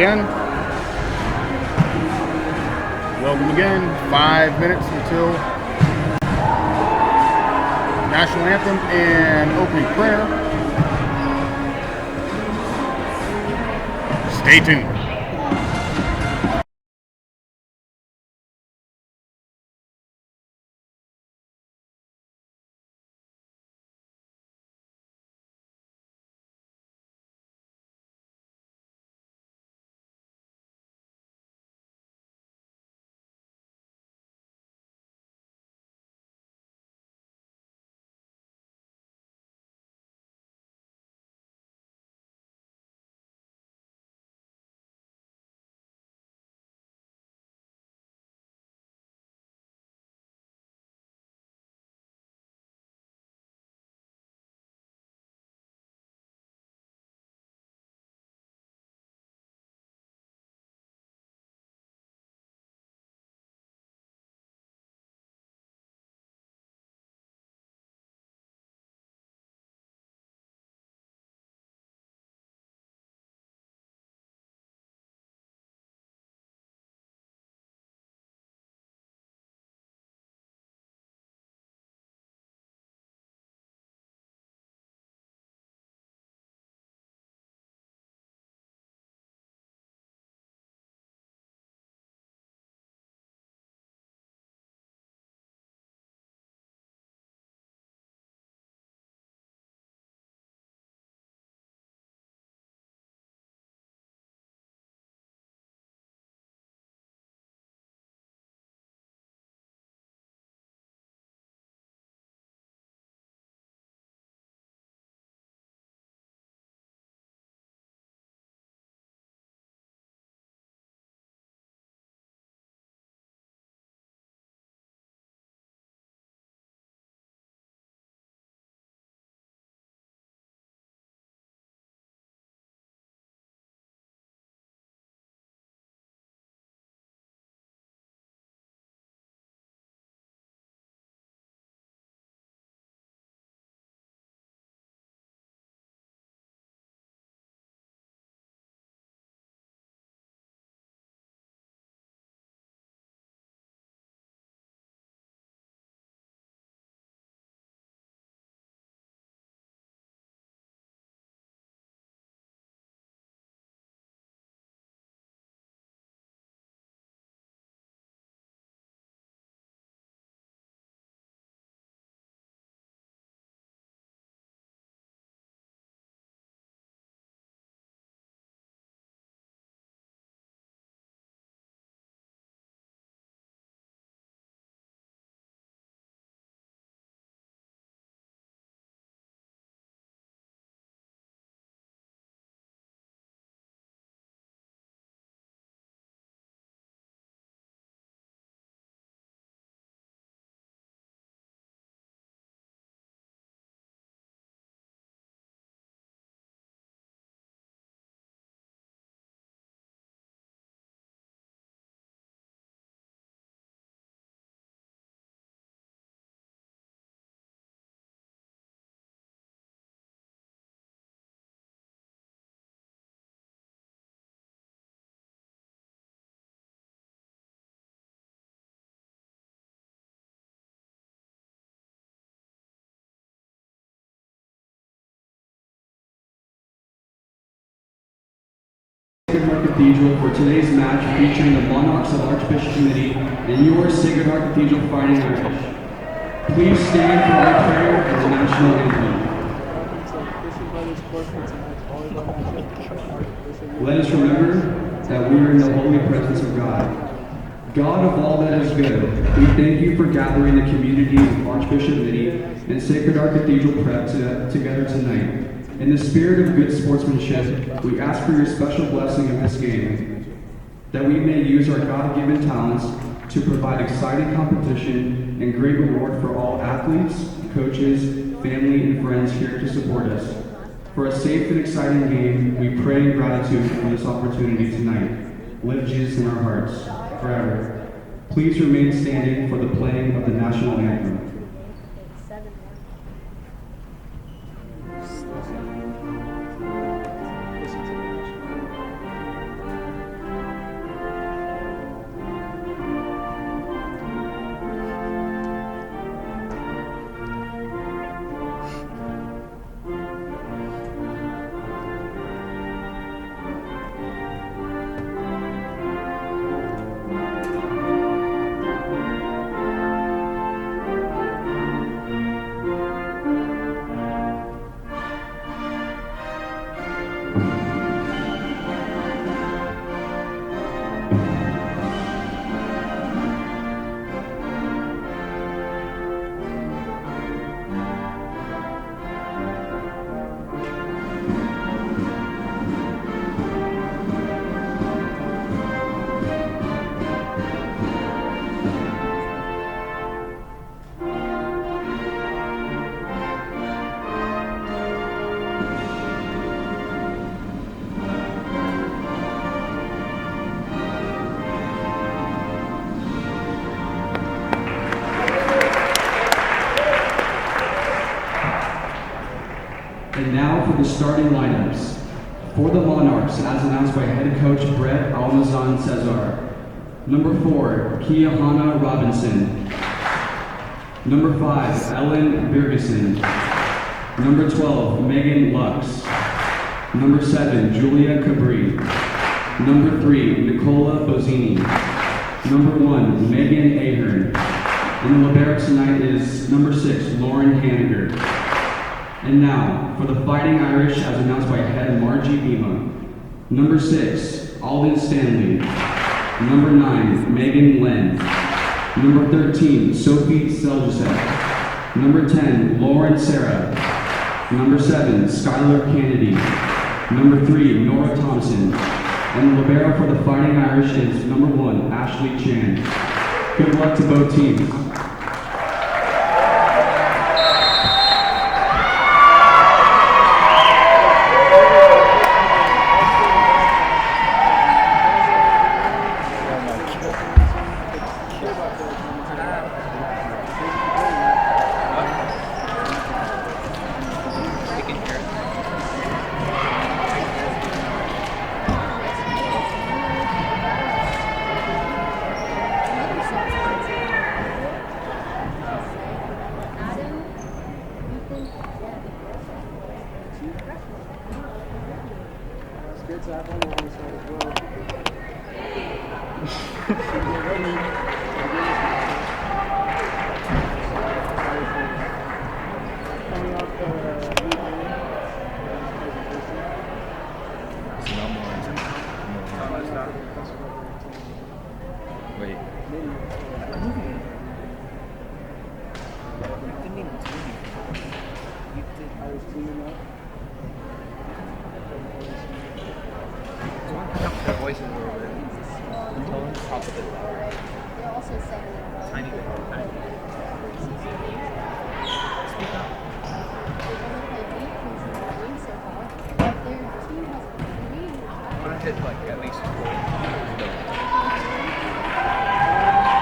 again. Welcome again. 5 minutes until national anthem and opening prayer. Stay tuned. Cathedral for today's match featuring the Monarchs of Archbishop Mitty and your Sacred Heart Cathedral Fightin Irish. Please stand for our prayer and the national anthem. Let us remember that we are in the holy presence of God. God of all that is good, we thank you for gathering the communities of Archbishop Mitty and Sacred Heart Cathedral Prep together tonight. In the spirit of good sportsmanship, we ask for your special blessing of this game, that we may use our God-given talents to provide exciting competition and great reward for all athletes, coaches, family, and friends here to support us. For a safe and exciting game, we pray in gratitude for this opportunity tonight. Live Jesus in our hearts forever. Please remain standing for the playing of the national anthem. starting lineups. For the Monarchs, as announced by head coach Brett Almazan Cesar. Number 4, Kiahana Robinson. Number 5, Ellen Birgeson. Number 12, Megan Lux. Number 7, Julia Cabri. Number 3, Nicola Bozzini. Number 1, Megan Ahern. And the libero tonight is number 6, Lauren Haniger. And now, for the Fighting Irish, as announced by head Margie Bima. Number 6, Alden Stanley. Number 9, Megan Len. Number 13, Sophie Seljusek. Number 10, Lauren Sarah. Number 7, Skylar Kennedy. Number 3, Nora Thompson. And the libero for the Fighting Irish is number 1, Ashley Chan. Good luck to both teams.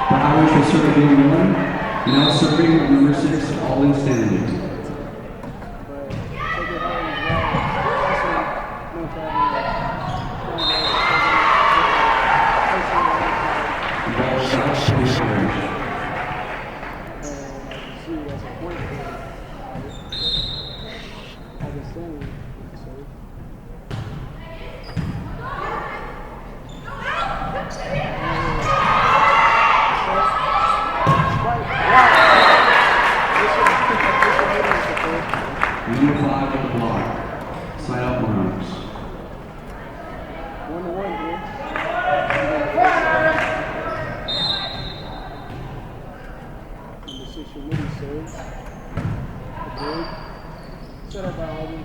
The Irish will serve game 1, now serving number 6, Alden Stanley. Number 5 at the block. Side out Monarchs. 1-1 here. Number 6 for Mitty serves. Good. Set up by Alden.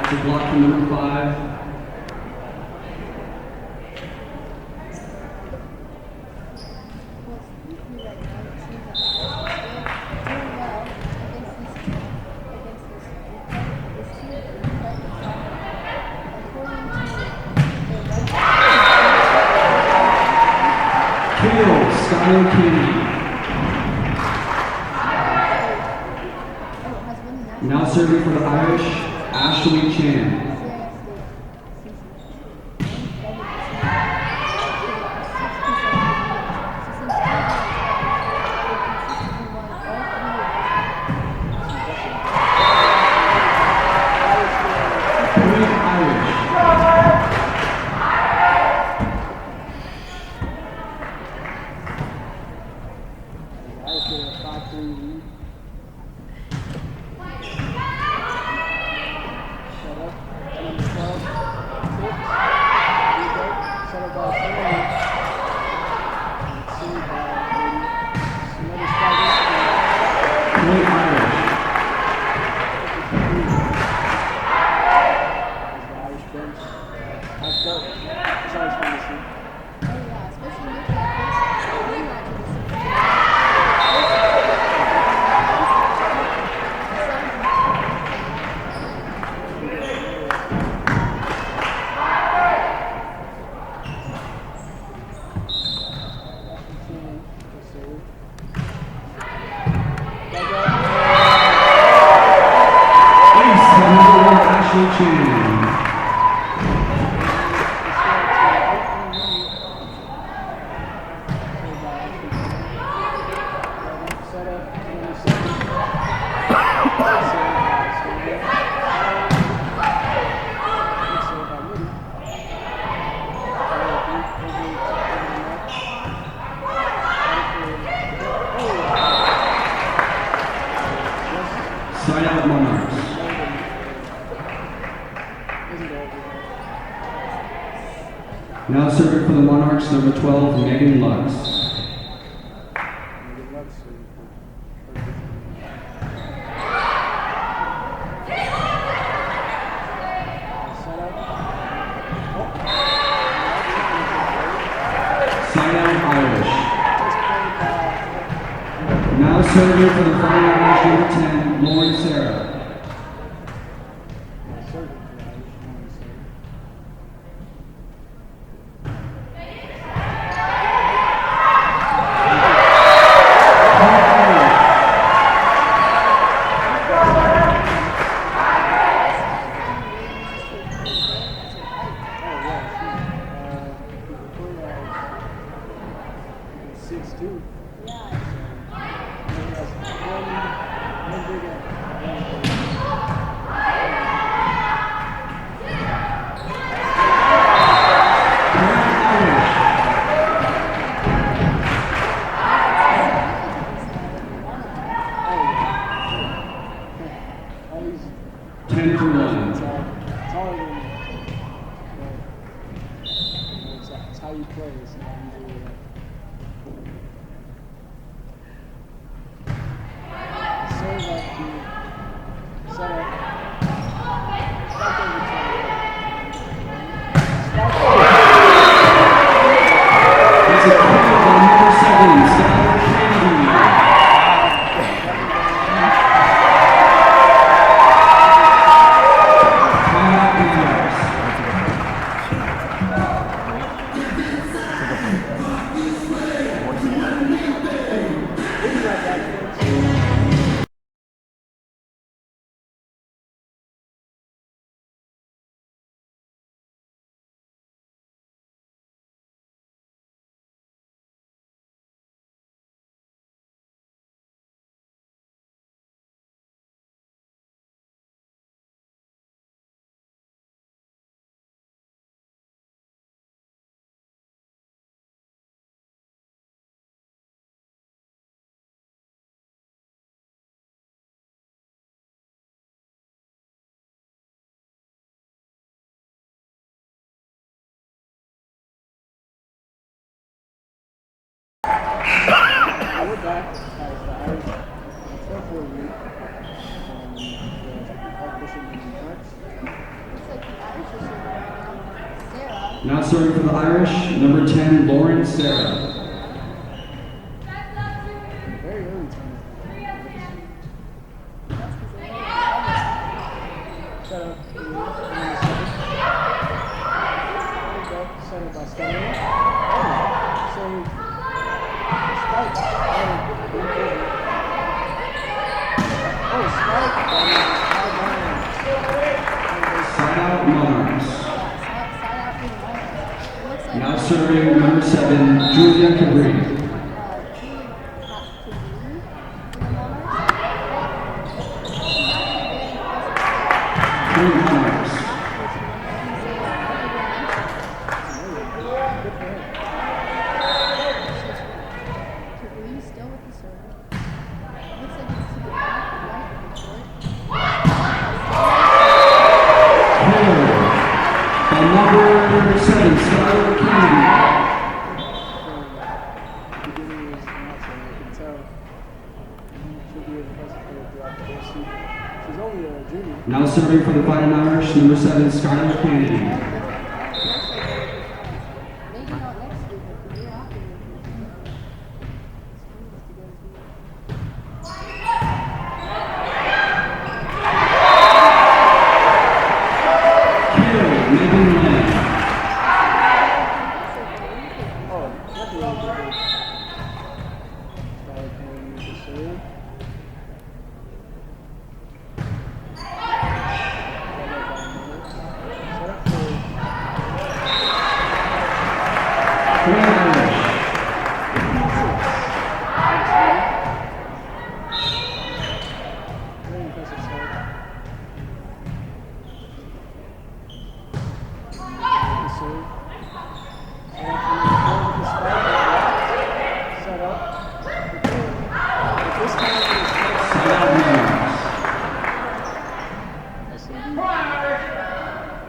That's a block from number 5. Skylar Kennedy. Now serving for the Irish, Ashley Chan. Side out Monarchs. Now serving for the Monarchs, number 12, Megan Lux. Side out Irish. Now serving for the Fightin Irish, number 10, Lauren Sarah. We're back as the Irish 12-4 lead from the Archbishop Mitty Monarchs. Now serving for the Irish, number 10, Lauren Sarah. Very early time. Shut up. Set up by Stanley. So side out Monarchs. Now serving number 7, Julia Cabrini. Monarchs. Number 7, Skylar Kennedy. Beginning is not so you can tell. She'll be able to throughout the whole season. She's only a junior. Now serving for the Fightin Irish, number 7, Skylar Kennedy.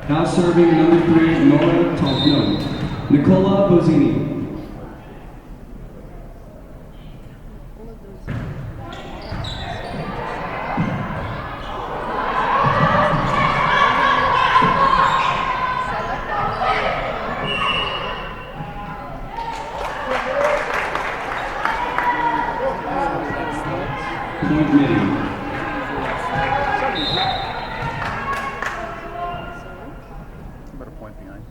Now serving number 3, Nicola Bozzini. Point Mitty. About a point behind.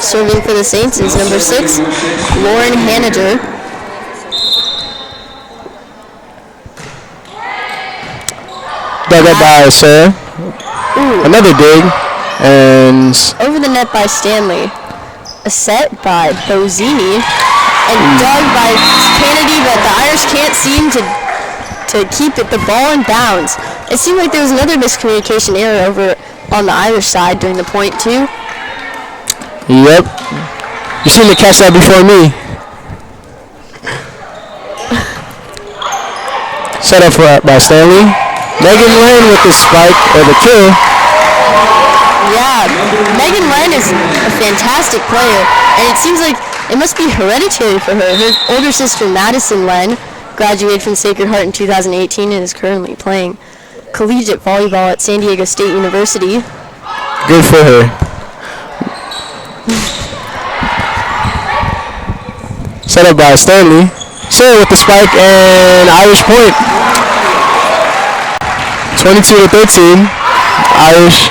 Serving for the Saints is number 6, Lauren Hanager. Dug up by Sarah. Another dig. And Over the net by Stanley. A set by Bozini. And dug by Kennedy, but the Irish can't seem to keep the ball in bounds. It seemed like there was another miscommunication error over on the Irish side during the point, too. Yep. You seem to catch that before me. Set up by Stanley. Megan Lane with the spike or the kill. Yeah, Megan Len is a fantastic player, and it seems like it must be hereditary for her. Her older sister, Madison Len, graduated from Sacred Heart in 2018 and is currently playing collegiate volleyball at San Diego State University. Good for her. Set up by Stanley. Sarah with the spike and Irish point. 22-13. Irish.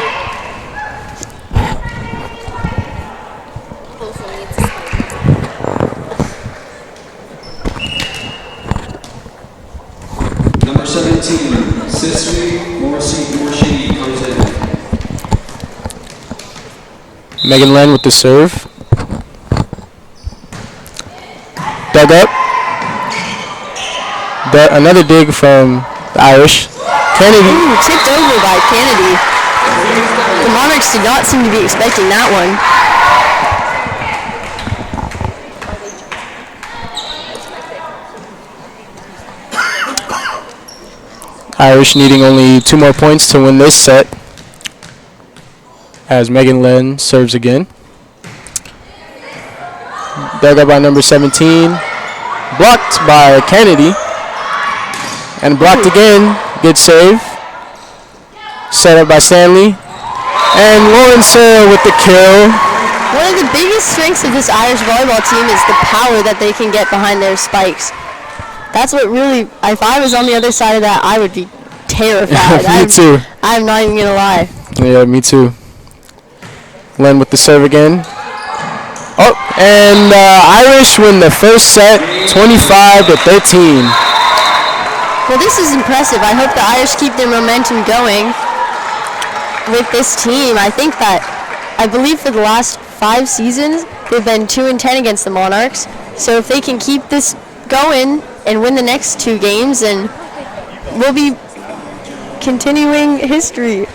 Number 17, Cicely Morsi comes in. Megan Len with the serve. Dug up. Another dig from the Irish. Kennedy. Ooh, tipped over by Kennedy. The Monarchs did not seem to be expecting that one. Irish needing only 2 more points to win this set. As Megan Len serves again. Dug up by number 17. Blocked by Kennedy. And blocked again. Good save. Set up by Stanley. And Lauren Sarah with the kill. One of the biggest strengths of this Irish volleyball team is the power that they can get behind their spikes. That's what really, if I was on the other side of that, I would be terrified. Me too. I'm not even going to lie. Yeah, me too. Len with the serve again. Oh, and Irish win the first set, 25-13. Well, this is impressive. I hope the Irish keep their momentum going with this team. I believe for the last 5 seasons, they've been 2-10 against the Monarchs. So if they can keep this going and win the next 2 games, then we'll be continuing history.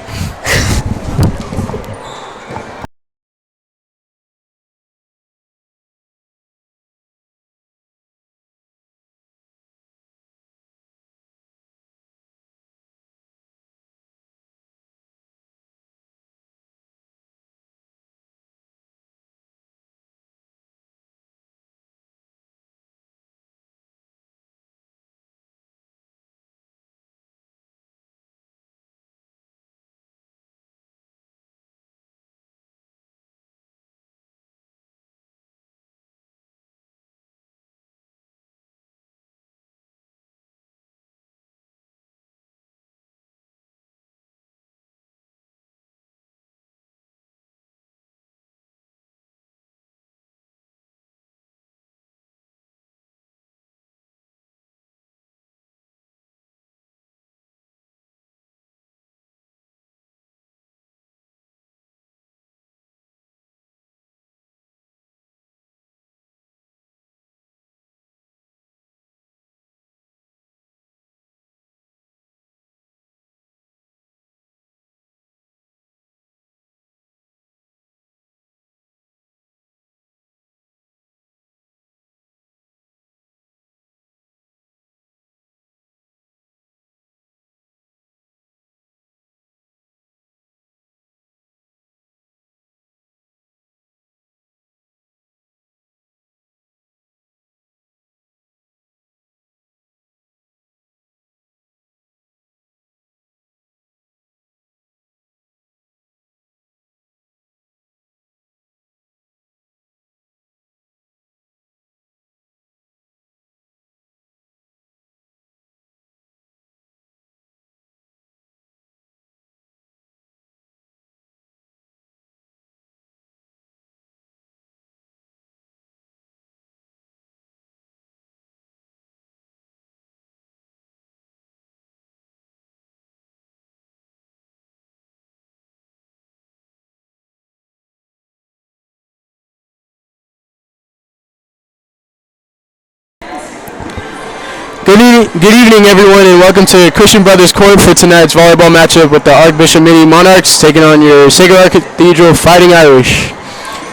Good evening, everyone, and welcome to Christian Brothers Court for tonight's volleyball matchup with the Archbishop Mitty Monarchs taking on your Sacred Heart Cathedral Fighting Irish.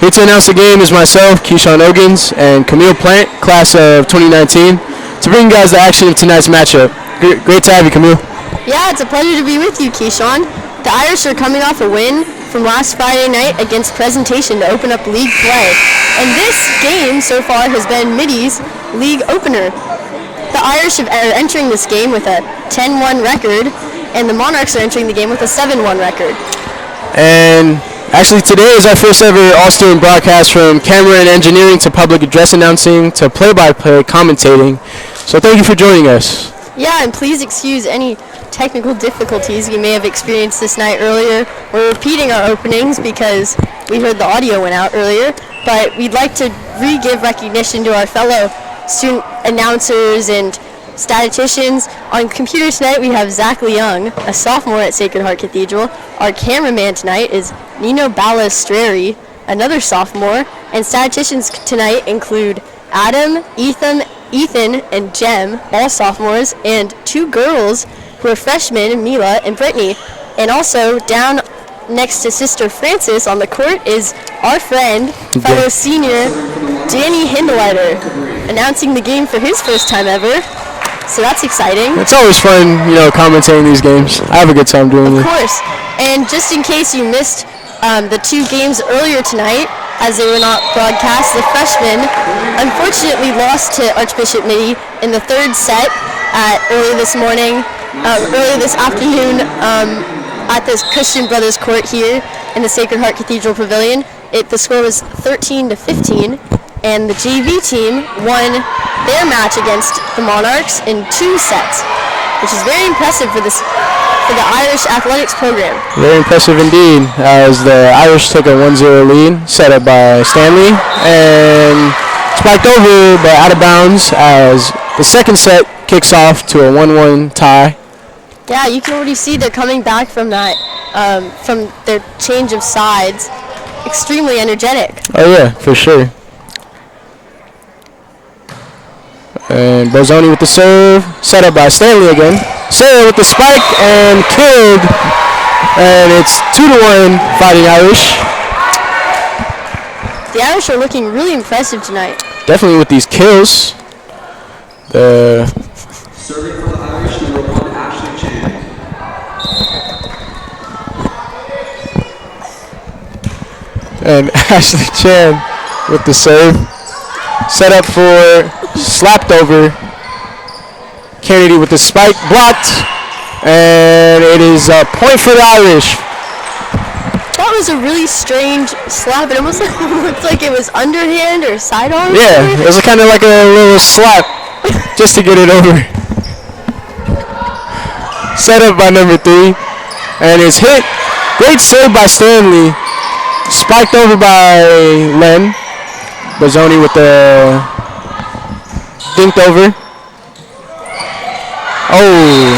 Here to announce the game is myself, Keyshawn Ogins, and Camille Plant, class of 2019, to bring you guys the action of tonight's matchup. Great to have you, Camille. Yeah, it's a pleasure to be with you, Keyshawn. The Irish are coming off a win from last Friday night against Presentation to open up league play. And this game so far has been Mitty's league opener. The Irish are entering this game with a 10-1 record, and the Monarchs are entering the game with a 7-1 record. And actually today is our first ever all-student broadcast, from camera and engineering to public address announcing to play-by-play commentating. So thank you for joining us. Yeah, and please excuse any technical difficulties we may have experienced this night earlier. We're repeating our openings because we heard the audio went out earlier, but we'd like to re-give recognition to our fellow student announcers and statisticians. On computer tonight we have Zach Leung, a sophomore at Sacred Heart Cathedral. Our cameraman tonight is Nino Balistreri, another sophomore, and statisticians tonight include Adam, Ethan, and Jem, all sophomores, and two girls who are freshmen, Mila and Brittany. And also down next to Sister Francis on the court is our friend, fellow senior Danny Hindleiter, announcing the game for his first time ever. So that's exciting. It's always fun, commentating these games. I have a good time doing it. Of course. And just in case you missed the two games earlier tonight, as they were not broadcast, the freshmen unfortunately lost to Archbishop Mitty in the third set early this afternoon at this Christian Brothers Court here in the Sacred Heart Cathedral Pavilion. The score was 13-15, and the JV team won their match against the Monarchs in 2 sets, which is very impressive for the Irish athletics program. Very impressive indeed, as the Irish took a 1-0 lead, set up by Stanley, and spiked over but out of bounds as the second set kicks off to a 1-1 tie. Yeah, you can already see they're coming back from that, from their change of sides, extremely energetic. Oh yeah, for sure. And Bozzoni with the serve, set up by Stanley again. Serve with the spike and killed. And it's 2-1 Fighting Irish. The Irish are looking really impressive tonight. Definitely with these kills. Serving for the Irish, number 1, Ashley Chan. And Ashley Chan with the serve. Set up for slapped over. Kennedy with the spike, blocked, and it is a point for the Irish. That was a really strange slap. It almost looked like it was underhand or sidearm. Yeah, it was kind of like a little slap just to get it over. Set up by number 3, and it's hit. Great save by Stanley. Spiked over by Len. Bozzoni with the dinked over. Oh,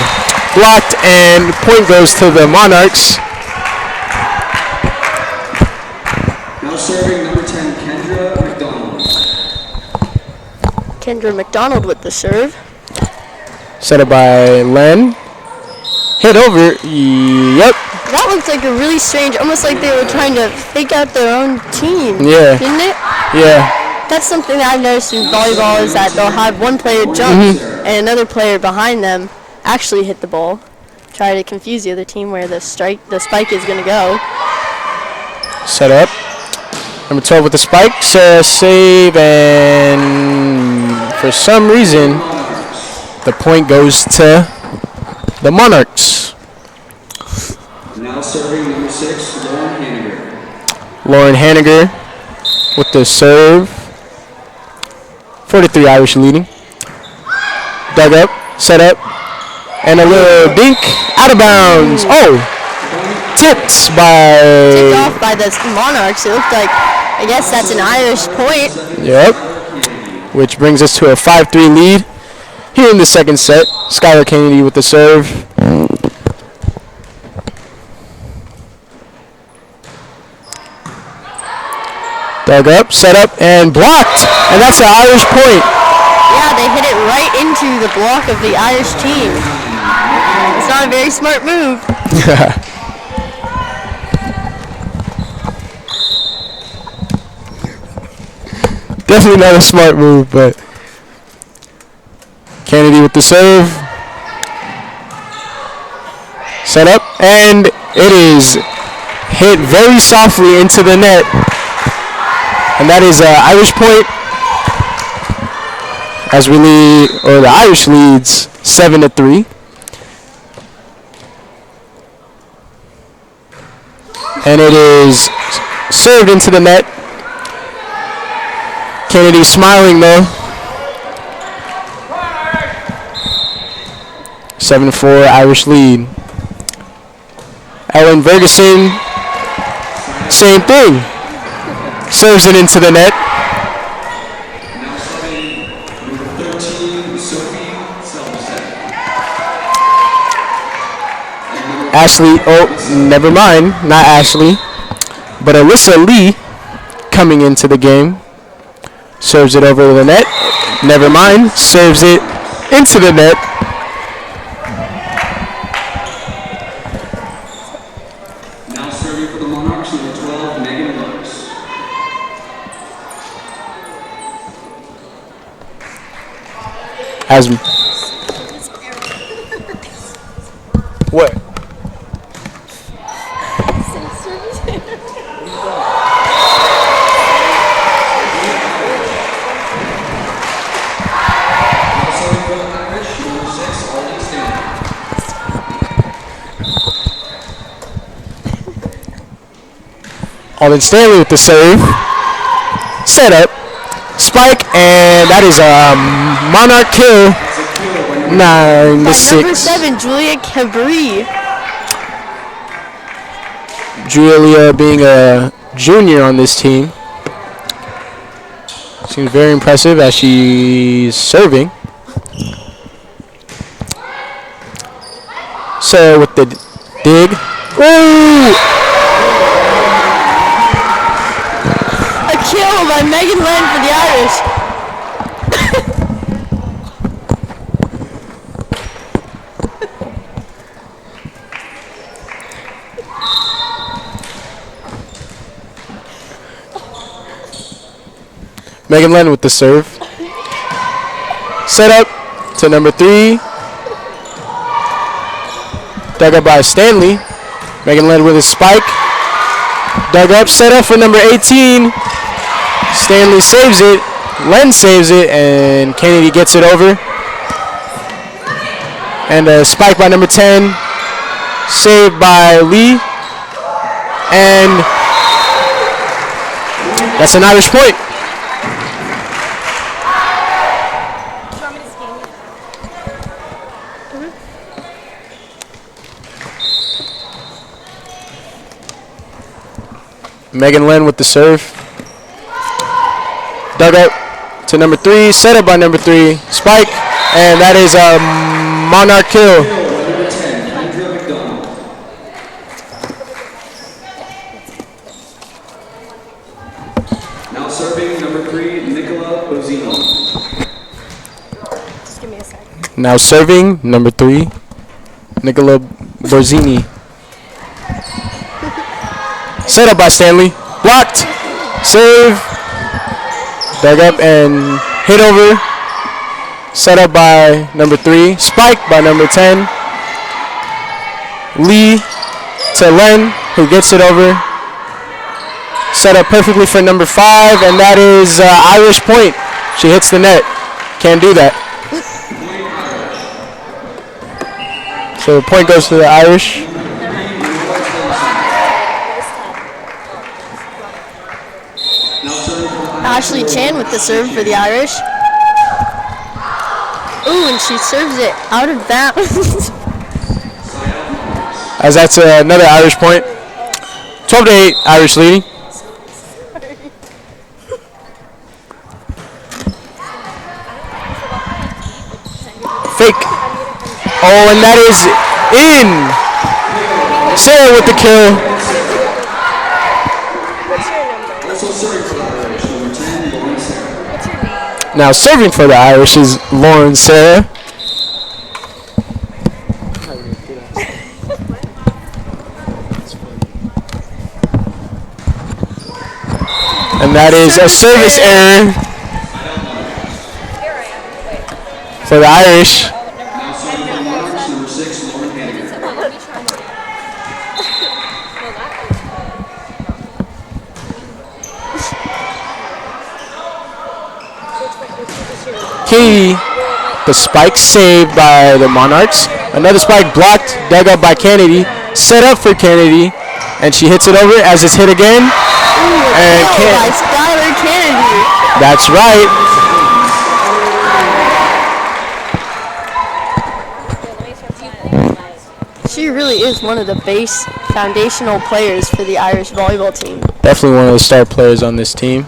blocked, and point goes to the Monarchs. Now serving number 10, Kendra McDonald. Kendra McDonald with the serve. Set up by Len. Hit over. Yep. That looked like a really strange, almost like they were trying to fake out their own team. Yeah. Didn't it? Yeah. That's something that I've noticed in volleyball, is that they'll have one player jump and another player behind them actually hit the ball, try to confuse the other team where the spike is going to go. Set up. Number 12 with the spike. Save, and for some reason, the point goes to the Monarchs. Now serving number 6, Lauren Hanniger. Lauren Hanniger with the serve. 43 Irish leading. Dug up, set up, and a little dink, out of bounds. Oh, tipped off by the Monarchs. It looked like, I guess that's an Irish point. Yep. Which brings us to a 5-3 lead here in the second set. Skylar Kennedy with the serve. Dug up, set up, and blocked. And that's the Irish point. Yeah, they hit it right into the block of the Irish team. It's not a very smart move. Definitely not a smart move, but Kennedy with the serve. Set up, and it is hit very softly into the net. And that is Irish point as we lead, or the Irish leads 7-3. And it is served into the net. Kennedy smiling though. 7-4 Irish lead. Ellen Ferguson, same thing. Serves it into the net. Ashley, oh, never mind, not Ashley, but Alyssa Lee coming into the game. Serves it over to the net. Never mind, serves it into the net. Now serving for the Monarchs, number 12, Megan Lewis. As what? Alden Stanley with the serve. Set up. Spike, and that is a Monarch kill. 9-6. Number 7, Julia Cabri. Julia being a junior on this team. Seems very impressive as she's serving. So with the dig. Ooh! Kill by Megan Lynn for the Irish. Megan Lynn with the serve. Set up to number 3. Dug up by Stanley. Megan Lynn with a spike. Dug up, set up for number 18. Stanley saves it, Len saves it, and Kennedy gets it over. And a spike by number 10, saved by Lee. And that's an Irish point. Megan Lynn with the serve. Dug up to number 3, set up by number 3, spike, and that is a Monarch kill. Now serving number 3, Nicola Bozino. Just give me a second. Now serving number 3, Nicola Borzini. Set up by Stanley, blocked, save. Dug up and hit over. Set up by number 3. Spike by number 10. Lee to Len, who gets it over. Set up perfectly for number 5, and that is Irish point. She hits the net. Can't do that. So the point goes to the Irish. Ashley Chan with the serve for the Irish. Ooh, and she serves it out of bounds. As that's another Irish point. 12-8, Irish leading. Fake. Oh, and that is in. Sarah with the kill. Now serving for the Irish is Lauren Sarah. And that is a service error for the Irish. Now serving for the Monarchs, number 6, Lauren Hannigan. Key, the spike saved by the Monarchs. Another spike blocked, dug up by Kennedy. Set up for Kennedy, and she hits it over as it's hit again. And by Skylar Kennedy. that's right. She really is one of the base foundational players for the Irish volleyball team. Definitely one of the star players on this team.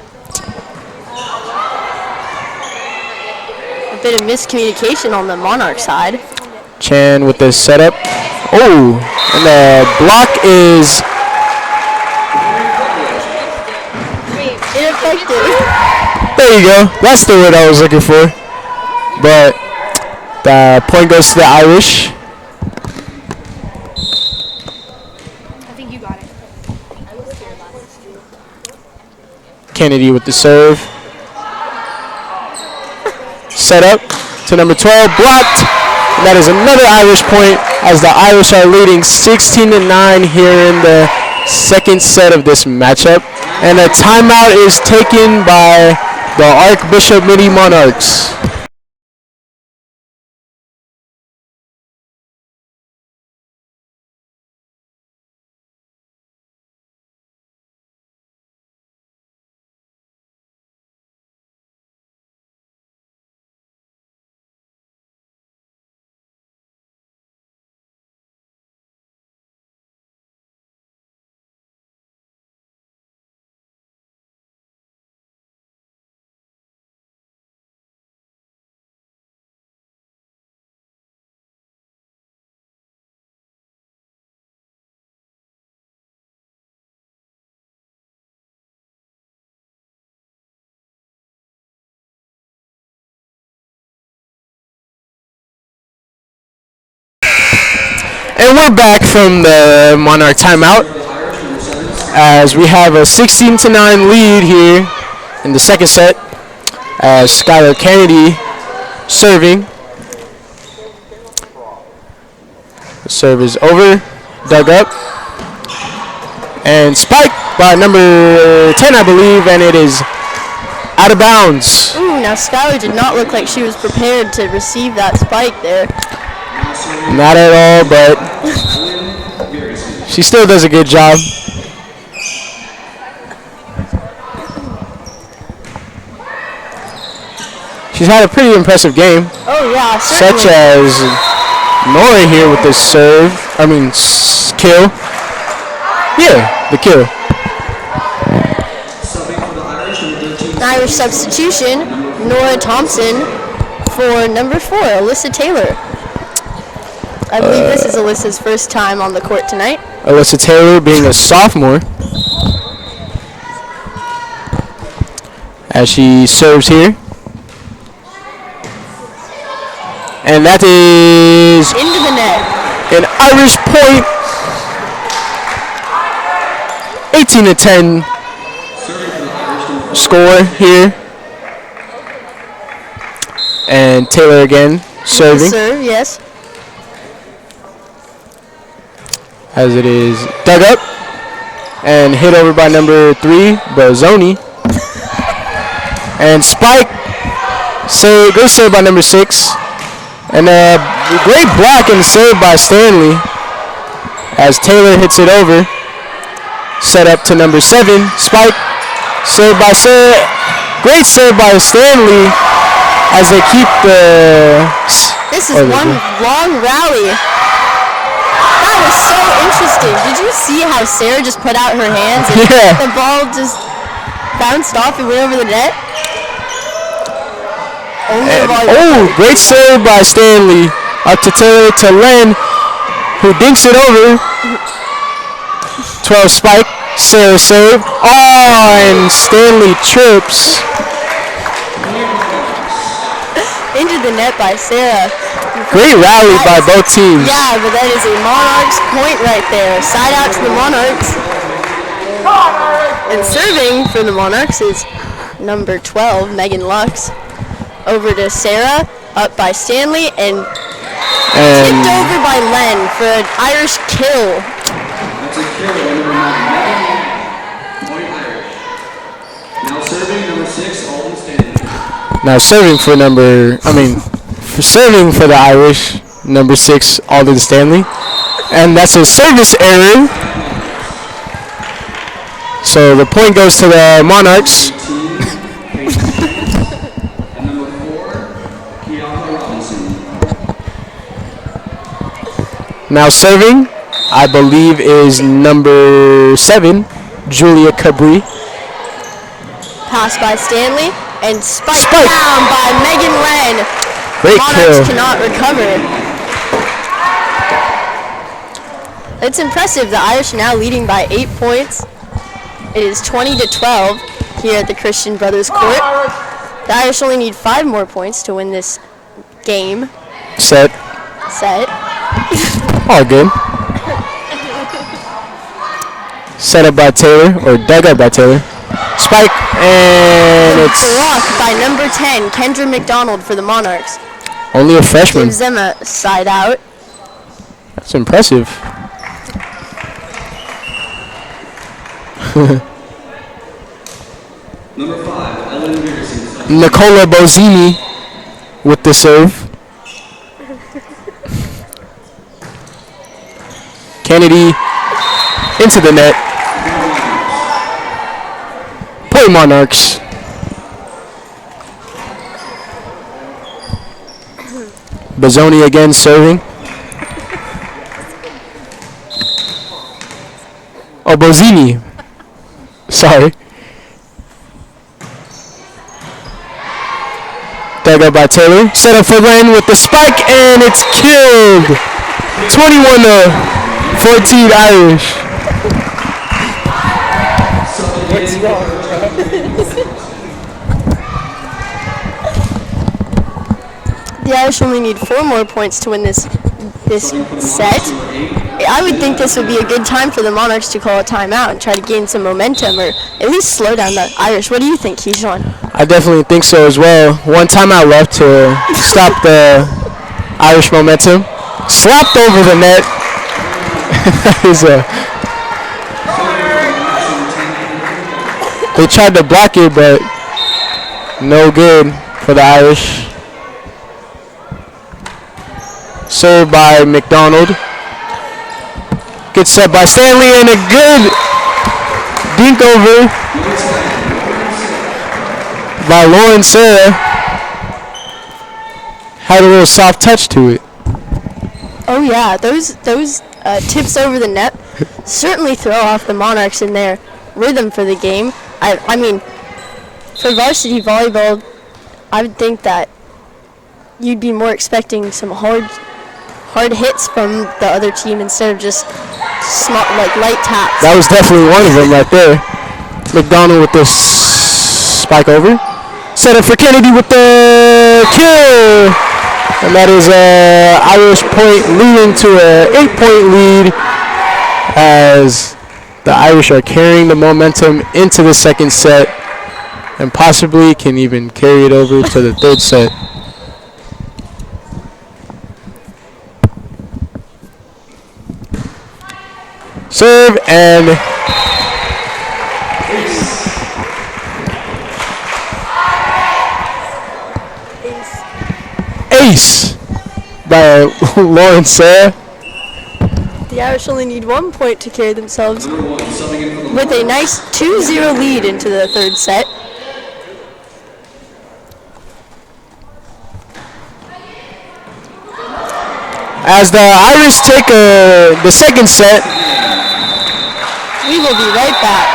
A bit of miscommunication on the Monarch side. Chan with the setup. Oh, and the block is Ineffective. there you go. That's the word I was looking for. But the point goes to the Irish. I think you got it. Kennedy with the serve. Set up to number 12, blocked. And that is another Irish point as the Irish are leading 16-9 here in the second set of this matchup. And a timeout is taken by the Archbishop Mitty Monarchs. And we're back from the Monarch timeout as we have a 16-9 lead here in the second set as Skylar Kennedy serving. The serve is over, dug up, and spiked by number 10, I believe, and it is out of bounds. Ooh, now Skylar did not look like she was prepared to receive that spike there. Not at all, but she still does a good job. She's had a pretty impressive game, Oh yeah, certainly. such as Nora here with this serve. Kill. Yeah, the kill. Subbing for the Irish, number 13. Irish substitution, Nora Thompson for number 4, Alyssa Taylor. I believe this is Alyssa's first time on the court tonight. Alyssa Taylor being a sophomore as she serves here. And that is Into the net. an Irish point. 18-10 score here. And Taylor again serving. Serve, yes. As it is dug up and hit over by number 3, Bozzoni. And spike, good save by number 6. And a great block and save by Stanley as Taylor hits it over. Set up to number 7, spike, save by great save by Stanley as they keep the... This is one long rally. That was so interesting. Did you see how Sarah just put out her hands and Yeah. the ball just bounced off and went over the net? Only the volleyball. Great serve by Stanley. Up to Taylor to Len, who dinks it over. 12 spike, Sarah save. Oh, and Stanley trips. into the net by Sarah. Great rally by both teams. Yeah, but that is a Monarchs point right there. Side out to the Monarchs. And serving for the Monarchs is number 12, Megan Lux. Over to Sarah, up by Stanley, and tipped over by Len for an Irish kill. That's a kill. Point Irish. Now serving number 6, Alden Stanley. Now serving for the Irish, number 6, Alden Stanley. And that's a service error. So the point goes to the Monarchs. And number 4, Kiara Robinson. Now serving, I believe, is number 7, Julia Cabri. Pass by Stanley, and spiked down by Megan Len. Great Monarchs kill. cannot recover. It's impressive. The Irish are now leading by 8 points. It is 20-12 here at the Christian Brothers Court. The Irish only need 5 more points to win this game. Set. All good. Set up by Taylor, or dug up by Taylor. Spike, and it's blocked by number 10, Kendra McDonald for the Monarchs. only a freshman. Gives them a side out. That's impressive. Number 5, Ellen Garrison. Nicola Bozzini with the serve. Kennedy into the net. Point Monarchs. Bozzoni again serving. Oh, Bozzini. Sorry. Dug up by Taylor. Set up for Len with the spike, and it's killed. 21-14 Irish. What's wrong? The Irish only need 4 more points to win this set. I would think this would be a good time for the Monarchs to call a timeout and try to gain some momentum, or at least slow down the Irish. What do you think, Keyshawn? I definitely think so as well. One timeout left to stop the Irish momentum. Slapped over the net. That is they tried to block it, but no good for the Irish. Served by McDonald. Gets set by Stanley, and a good dink over by Lauren Sarah. Had a little soft touch to it. Oh yeah, those tips over the net certainly throw off the Monarchs in their rhythm for the game. I mean, for varsity volleyball, I would think that you'd be more expecting some hard hits from the other team instead of just small, like light taps. That was definitely one of them right there. McDonald with the spike over. Set up for Kennedy with the kill. And that is Irish point, leading to a 8-point lead as the Irish are carrying the momentum into the second set and possibly can even carry it over to the third set. Serve and ace by Lauren Sarah. The Irish only need 1 point to carry themselves with a nice 2-0 lead into the third set. As the Irish take the second set, We will be right back.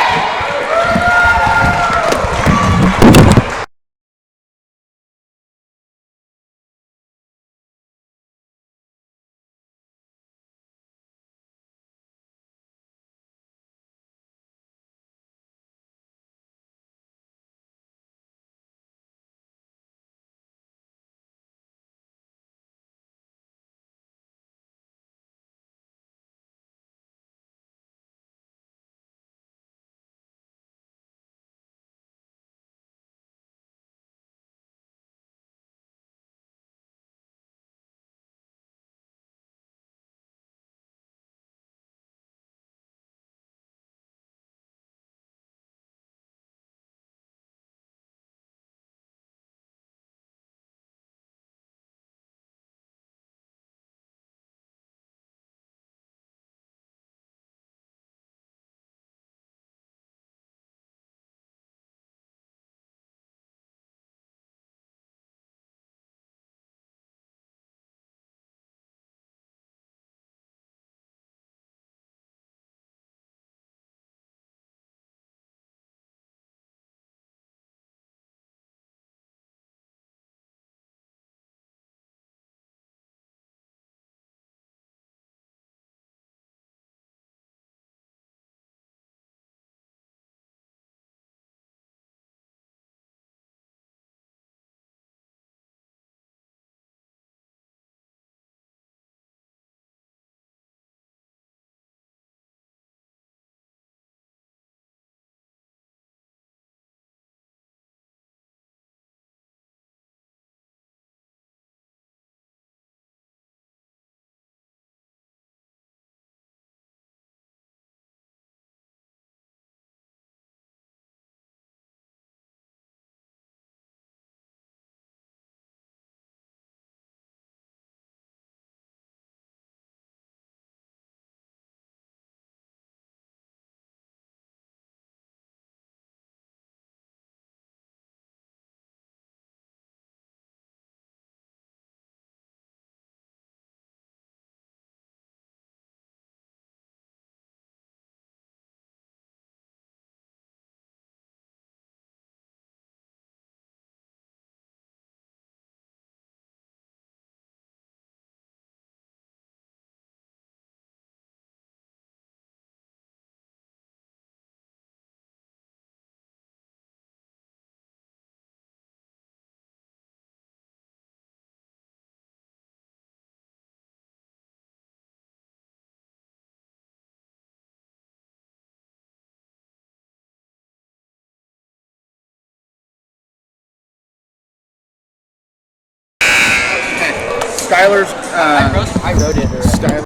Skylar's. I wrote it. Skylar.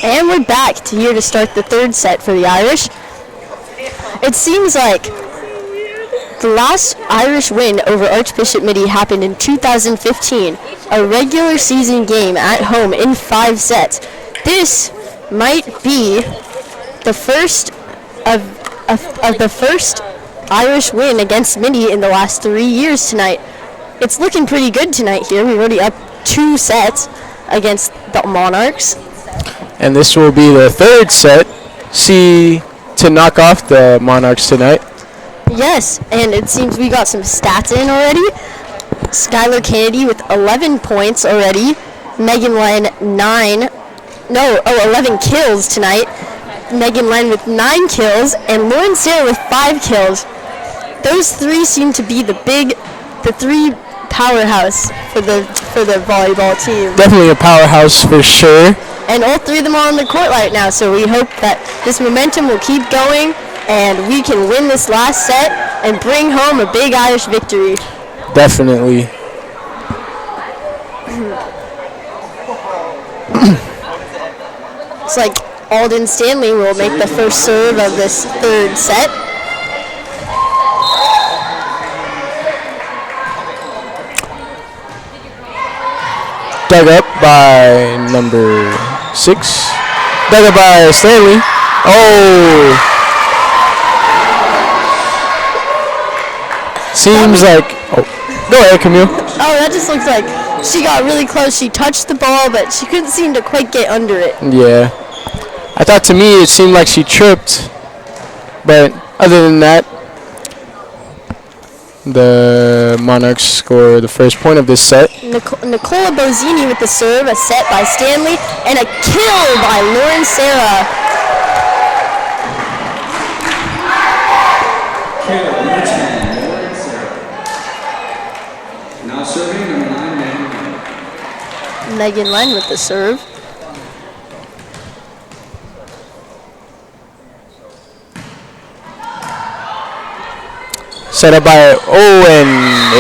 And we're back here to start the third set for the Irish. It seems like the last Irish win over Archbishop Mitty happened in 2015, a regular season game at home in 5 sets. This might be the first of the first Irish win against Mitty in the last 3 years tonight. It's looking pretty good tonight here. We're already up 2 sets against the Monarchs. And this will be the third set. See to knock off the Monarchs tonight. Yes, and it seems we got some stats in already. Skylar Kennedy with 11 points already. Megan Len 11 kills tonight. Megan Len with 9 kills, and Lauren Sarah with 5 kills. Those 3 seem to be the 3 powerhouse for the volleyball team. Definitely a powerhouse for sure. And all 3 of them are on the court right now, so we hope that this momentum will keep going and we can win this last set and bring home a big Irish victory. Definitely. It's like Alden Stanley will make the first serve of this third set. Dug up by number 6. Dug up by Stanley. Oh! Seems like... Oh, go ahead, Camille. Oh, that just looks like she got really close. She touched the ball, but she couldn't seem to quite get under it. Yeah. I thought to me it seemed like she tripped. But other than that, the Monarchs score the first point of this set. Nicola Bozzini with the serve, a set by Stanley, and a kill by Lauren Sarah. Kill number 10, Lauren Sarah. Now serving number 9, Megan Len. Megan Len with the serve. Set up by Owen.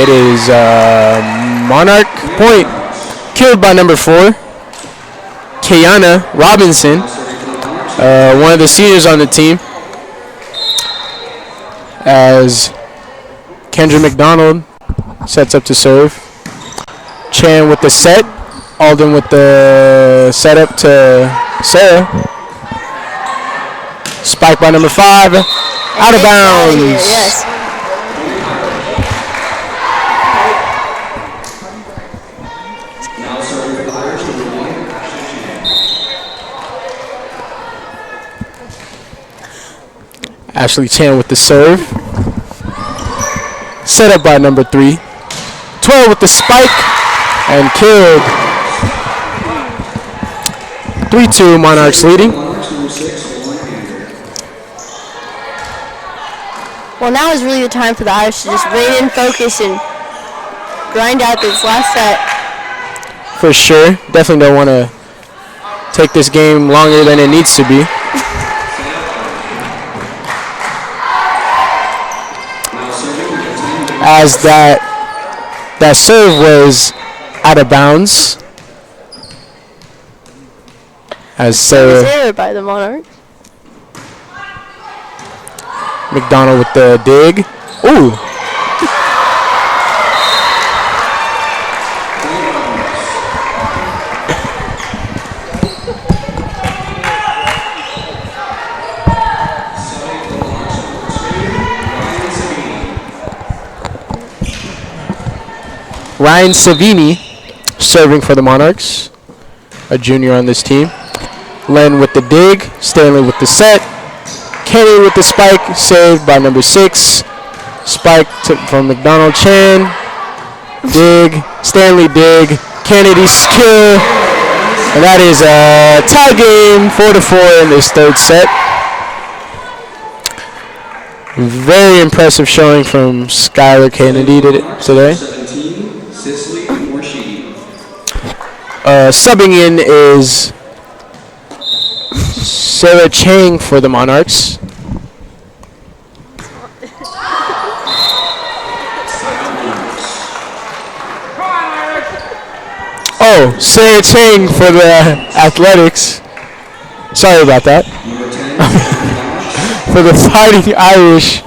It is Monarch point. Killed by number 4, Kiana Robinson, one of the seniors on the team. As Kendra McDonald sets up to serve. Chan with the set. Alden with the setup to Sarah. Spike by number 5. Out of bounds. Yes. Ashley Chan with the serve. Set up by number 3. 12 with the spike and killed. 3-2 Monarchs leading. Well, now is really the time for the Irish to just rein in focus and grind out this last set. For sure. Definitely don't want to take this game longer than it needs to be. As that serve was out of bounds. As Sarah Error by the Monarchs. McDonald with the dig. Ooh. Ryan Savini serving for the Monarchs, a junior on this team. Len with the dig, Stanley with the set, Kenny with the spike, saved by number 6. Spike from McDonald Chan, dig, Stanley dig, Kennedy skill, and that is a tie game, 4-4 in this third set. Very impressive showing from Skylar Kennedy today. Subbing in is Sarah Chang for the Monarchs. Oh, Sarah Chang for the Athletics. Sorry about that. For the Fighting Irish.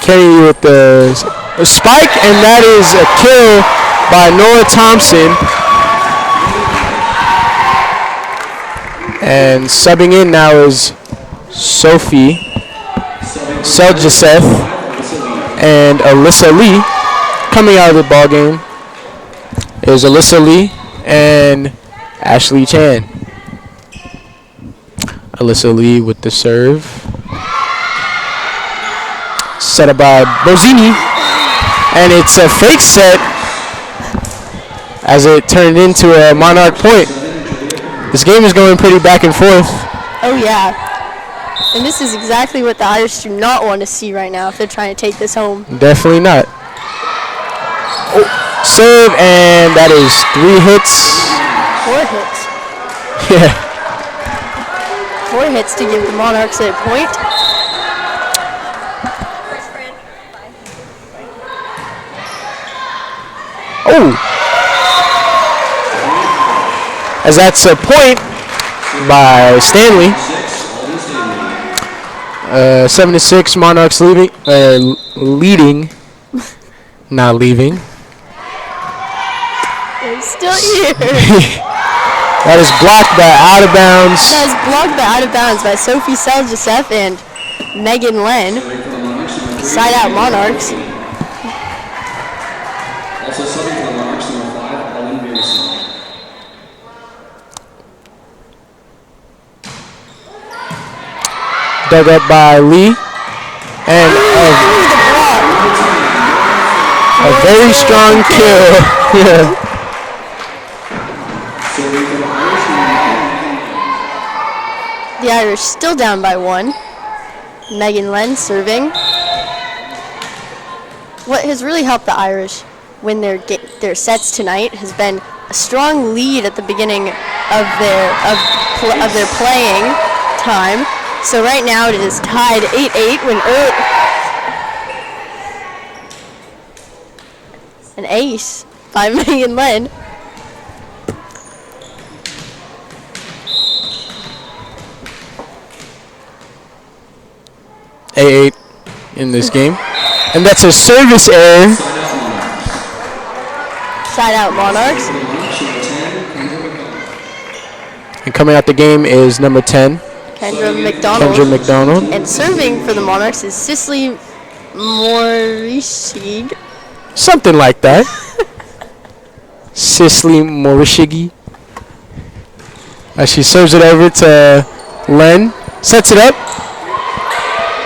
Kenny with the spike, and that is a kill by Nora Thompson. And subbing in now is Sophie Seljaseth and Alyssa Lee. Coming out of the ball game is Alyssa Lee and Ashley Chan. Alyssa Lee with the serve. Set up by Bozini. And it's a fake set as it turned into a Monarch point. This game is going pretty back and forth. Oh, yeah. And this is exactly what the Irish do not want to see right now if they're trying to take this home. Definitely not. Oh, serve, and that is 3 hits. 4 hits. Yeah. 4 hits to give the Monarchs a point. Oh! As that's a point by Stanley. 7-6, Monarchs leading, not leaving. They're still here. That is blocked by out of bounds. That is blocked by out of bounds by Sophie Seljaseth and Megan Len. Side out Monarchs. Also subbing for the Monarchs, number 5, Ellen Pearson. Dug up by Lee. And a very strong kill. Yeah. The Irish still down by 1. Megan Len serving. What has really helped the Irish win their sets tonight has been a strong lead at the beginning of their playing time. So right now it is tied 8-8 when an ace by Megan Len. A8 in this game. And that's a service error. Side out Monarchs. And coming out the game is number 10. Kendra McDonald. Kendra McDonald. And serving for the Monarchs is Cicely Morishig. Something like that. Cicely Morishigi. As she serves it over to Len. Sets it up.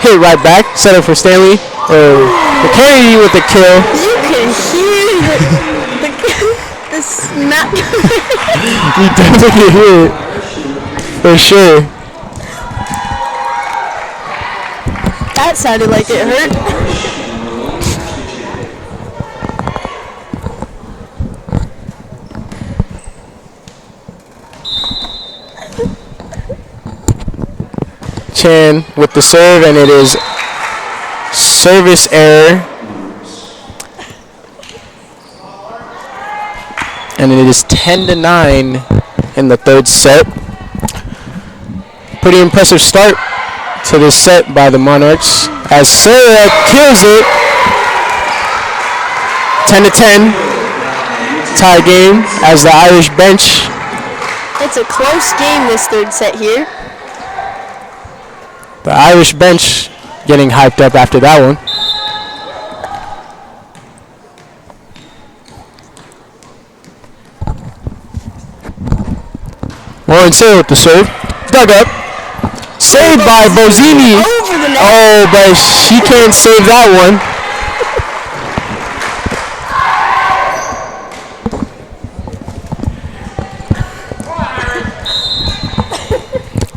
Hit right back. Set up for Stanley. The Kennedy with the kill. You can hear the snap. You definitely hear it. For sure. That sounded like it hurt. Chan with the serve, and it is service error. And it is 10-9 in the third set. Pretty impressive start to this set by the Monarchs as Sarah kills it. 10-10 tie game as the Irish bench. It's a close game this third set here. The Irish bench getting hyped up after that one. Lawrence Hill with the serve. Dug up. Saved by Bozini. Oh, but she can't save that one.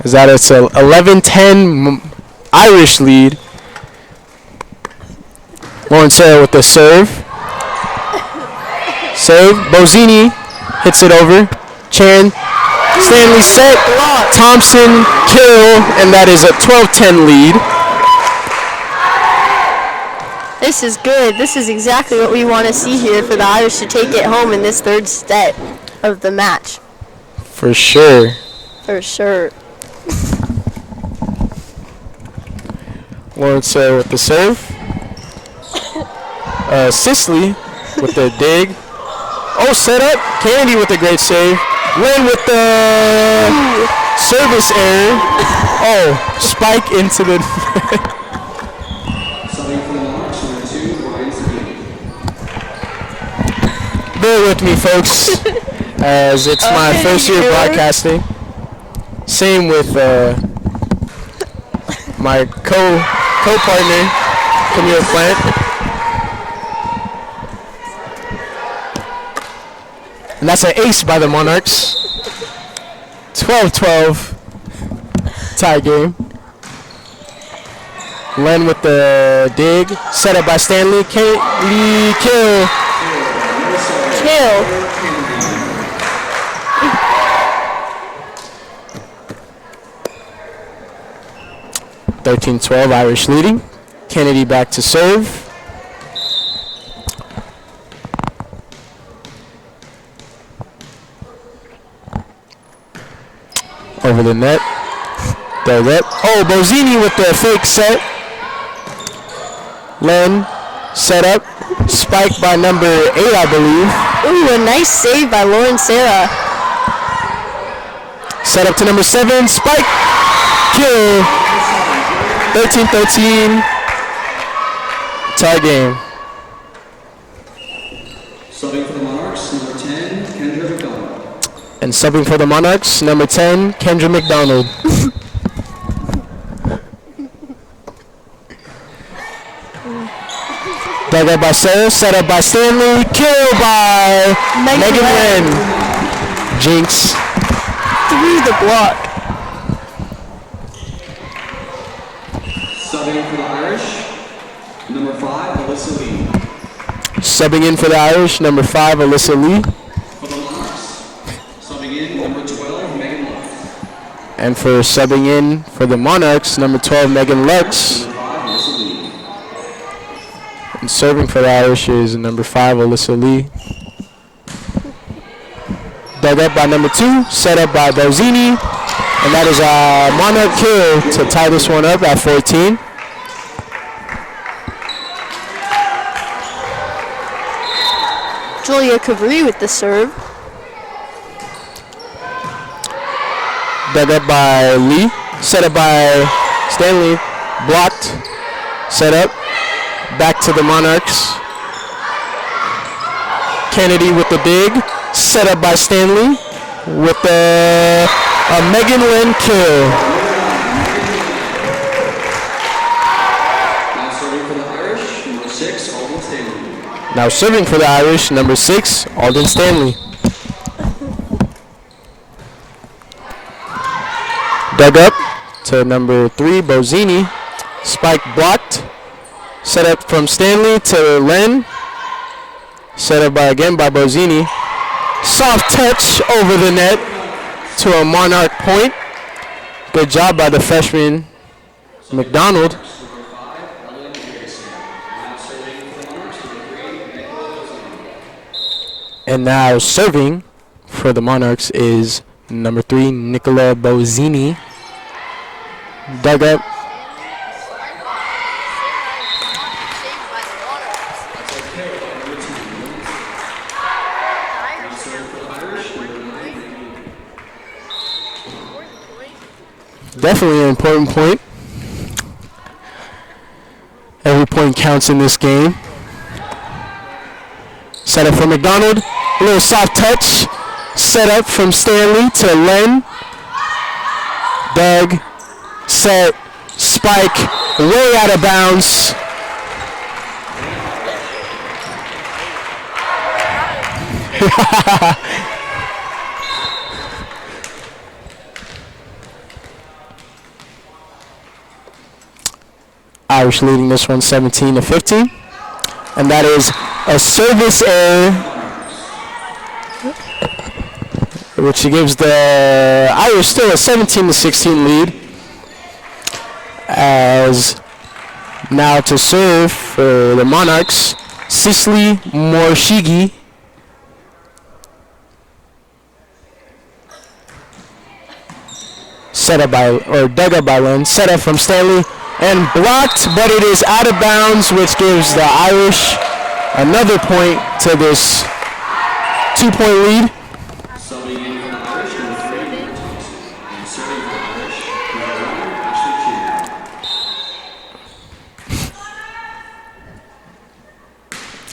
Is that it's a 11-10 Irish lead. Lawrence Hill with the serve. Save. Bozini hits it over. Chan. Stanley set. Thompson kill, and that is a 12-10 lead. This is good. This is exactly what we want to see here for the Irish to take it home in this third set of the match. For sure. For sure. Lawrence with the serve. Sisley with the dig. Oh, set up. Kennedy with a great save. Lynn with the service error. Oh, spike into the... Bear with me, folks, as it's my first year broadcasting. Same with my co-partner, Camille Plant. And that's an ace by the Monarchs. 12-12 tie game. Len with the dig. Set up by Stanley. Kennedy kill. Kill. (13-12) Irish leading. Kennedy back to serve. Over the net. Dug up. Oh, Bozzini with the fake set. Len set up. Spike by number 8, I believe. Ooh, a nice save by Lauren Sarah. Set up to number 7. Spike. Kill. 13-13. Tie game. Subbing for the Monarchs, number 10, Kendra McDonald. And subbing for the Monarchs, number 10, Kendra McDonald. Dug up by Sarah, set up by Stanley, kill by Megan Wren. Jinx. Through the block. Subbing for the Irish, number 5, Alyssa Lee. Subbing in for the Irish, number 5, Alyssa Lee. For the Monarchs, subbing in, number 12, Megan Lux. And for subbing in for the Monarchs, number 12, Megan Lux. And serving for the Irish is number 5, Alyssa Lee. Dug up by number 2, set up by Bozzini. And that is a Monarch kill to tie this one up at 14. Julia Kavri with the serve. Dug up by Lee. Set up by Stanley. Blocked. Set up. Back to the Monarchs. Kennedy with the dig. Set up by Stanley. With the Megan Lynn kill. Now serving for the Irish, number 6, Alden Stanley. Now serving for the Irish, number 6, Alden Stanley. Dug up to number 3, Bozzini. Spike blocked. Set up from Stanley to Len. Set up by Bozzini. Soft touch over the net to a Monarch point. Good job by the freshman McDonald. And now serving for the Monarchs is number 3, Nicola Bozzini. Dug up. Definitely an important point. Every point counts in this game. Set up for McDonald. A little soft touch. Set up from Stanley to Len. Dug. Set. Spike. Way out of bounds. Irish leading this one 17-15. And that is a service error, which gives the Irish still a 17-16 lead as Now to serve for the Monarchs, Cicely Morshigi. Set up by, or dug up by Lynn. Set up from Stanley and blocked, but it is out of bounds, which gives the Irish another point to this 2-point lead.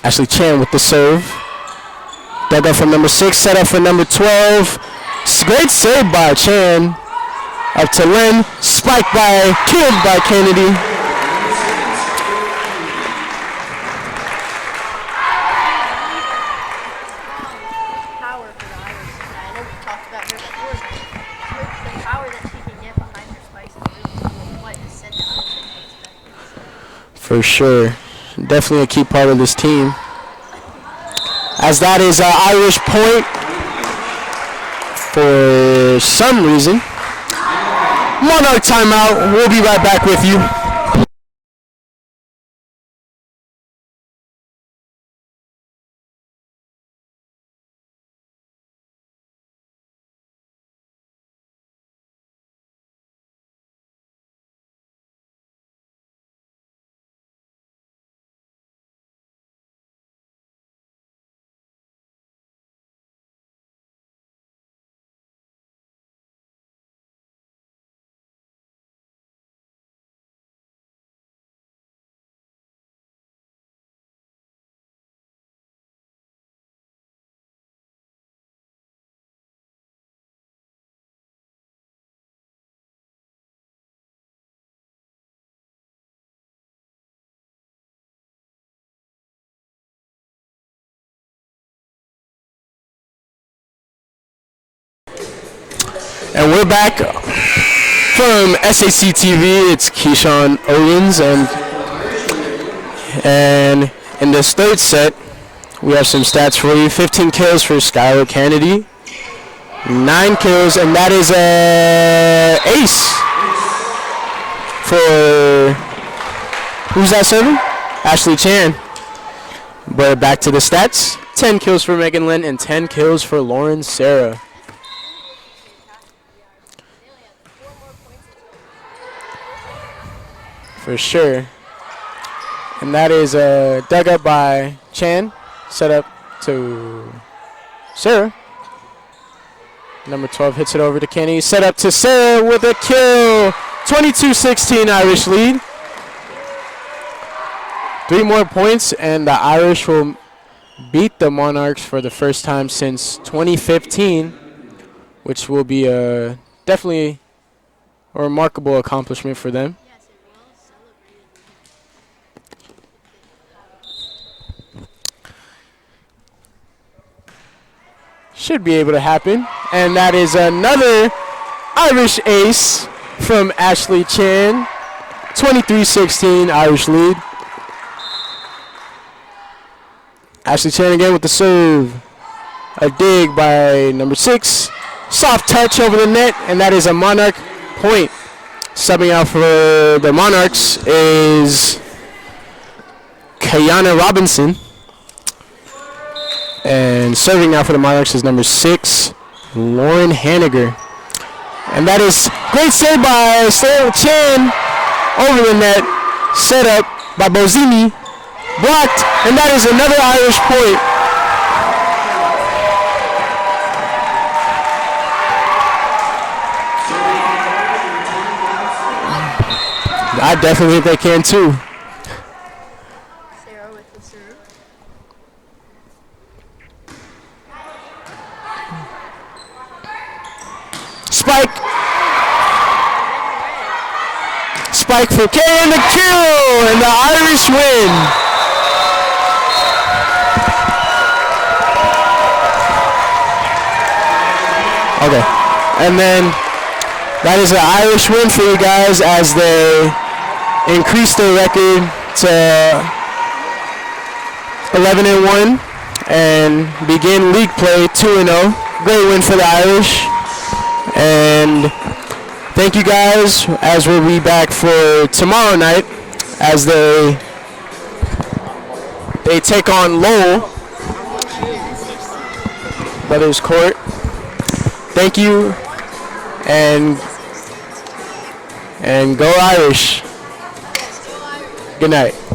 Ashley Chan with the serve. Dug up from number 6, set up for number 12. Great save by Chan. Up to Lynn, spiked by, killed by Kennedy. Power for the Irish. I know we talked about her before. The power that she can get behind her spikes is really what has sent the Irish back. For sure. Definitely a key part of this team. As that is an Irish point for some reason. Monarch timeout. We'll be right back with you. And we're back from SHC TV. It's Keyshawn Owens, and in this third set, we have some stats for you. 15 kills for Skylar Kennedy, 9 kills, and that is a ace for, who's that serving? Ashley Chan. But back to the stats. 10 kills for Megan Lynn and 10 kills for Lauren Sarah. For sure. And that is dug up by Chan. Set up to Sarah. Number 12 hits it over to Kenny. Set up to Sarah with a kill. 22-16 Irish lead. 3 more points and the Irish will beat the Monarchs for the first time since 2015, which will be definitely a remarkable accomplishment for them. Should be able to happen. And that is another Irish ace from Ashley Chan. 23-16 Irish lead. Ashley Chan again with the serve. A dig by number 6. Soft touch over the net, and that is a Monarch point. Subbing out for the Monarchs is Kayana Robinson. And serving out for the Monarchs is number 6, Lauren Haniger. And that is great save by Sarah Chan over the net. Set up by Bozini. Blocked, and that is another Irish point. I definitely think they can too. Sarah with the serve. Spike. Spike for Kay and the kill, and the Irish win. Okay, and then that is an Irish win for you guys as they increase their record to 11-1 and begin league play 2-0. Great win for the Irish. And thank you guys, as we'll be back for tomorrow night as they take on Lowell Brothers Court. Thank you, and go Irish. Good night.